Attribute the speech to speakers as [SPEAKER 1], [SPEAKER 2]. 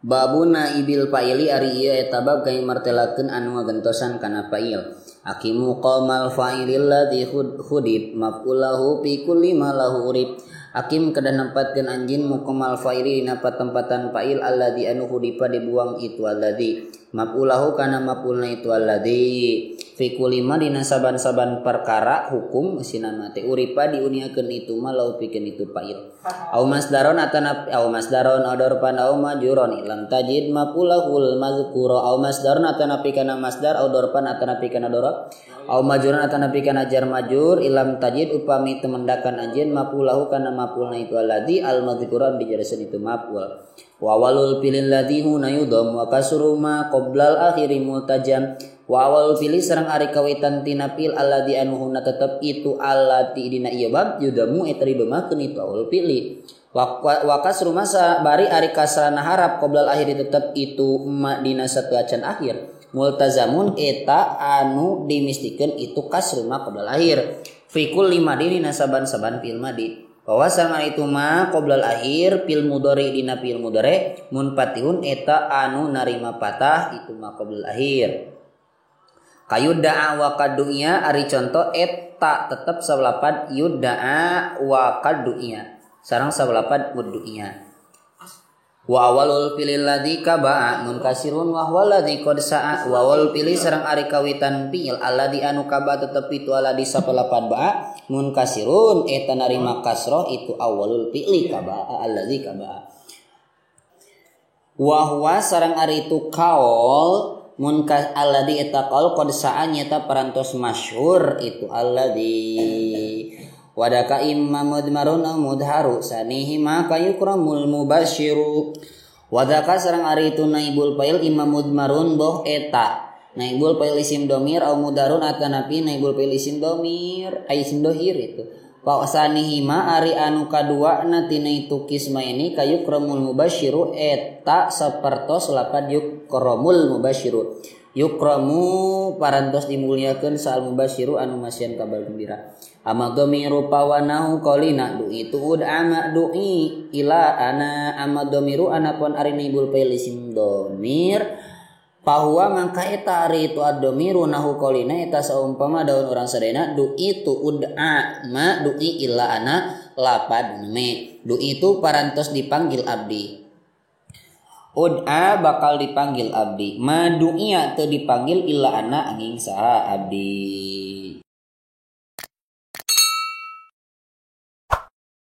[SPEAKER 1] Babuna ibil fa'ili ari ieu eta bab kami martelakeun anu ngagentosan kana fa'il. Aqimu qamal fa'ilil ladzi khudib maf'ulahu fi kulli ma lahu urib. Akim kedah nempatkeun anjeun muqamal fa'ili dina patempatan fa'il alladzi anu hudipa dibuang itu alladzi. Maf'ulahu kana maf'ulna itu alladzi. Fi kulli ma dina saban-saban perkara hukum meusina mate uripa diuniakeun itu ma lau pikeun itu fa'il. Au masdaron adorpan au majurun lam tajid maf'ulahul mazkura au masdaron atana pikana masdar au dorpan atana pikana dorab au majurun atana pikana jar majur ilam tajid upami temendakan anjeun maf'ulahu kana maf'ulna itu alladzi al mazkura dijaraseun itu maf'ul wa walul pilil ladzi huna yudham wa kasru ma qoblal akhiri mutajam wa awal pilih sareng ari kawitan tina pil alladzi anu huna tetep itu allati dina ieu bab yudamu eta dibemakeun itu awal pilih wa kasru masa bari ari kasrana harap qoblal akhir tetep itu ma dina satu acan akhir multazamun eta anu dimistikeun itu kasru ma qoblal akhir fi kulli madin dina saban-saban fil madi bahwa sama itu ma qoblal akhir fil mudhari dina fil mudhari munfatihun eta anu narima patah itu ma qoblal akhir kayudda'a wa qadu'iya ari contoh eta tetep sabalapan yudda'a wa qadu'iya sareng sabalapan muddu'iya wa awalul pilil ladzi kaba'a munkasirun wa huwa ladzi qad sa'a wa awalul pilih sareng ari kawitan fi'il alladzi anu kaba tetep itu alladzi sabalapan ba'a munkasirun eta narima kasroh itu awalul fi'li kaba'a alladzi kaba'a wa huwa sareng ari itu kaul munkas alladzi eta qaul qad sa'a nyata parantos masyhur itu alladzi wadaka imma mudmarun aw mudharu sanihi ma kayukramul mubasyiru wadaka sareng ari itu naibul fa'il imma mudmarun boh eta naibul fa'il isim domir aw mudharun atanapi naibul fa'il isim domir ai isim dohir itu wa sanihi ma ari anu kadua na tina itu kisma ini kayukramul mubasyiru eta sapertos lapad yukramul mubasyiru yukramu parantos dimuliakeun saal mubasyiru anu masieun kabar gembira ama dhamiru pawanahu qalina du itu ud'ama du'i ila ana ama dhamiru anapun ari naibul fa'il isim dhamir bahwa mangka eta ari itu ad-dhamiru nahu qalina eta saumpama daun urang sadayana du itu ud'a ma du'i ila ana lapad me du itu parantos dipanggil abdi ud'a bakal dipanggil abdi ma du'iya teu dipanggil ila ana angin saha abdi.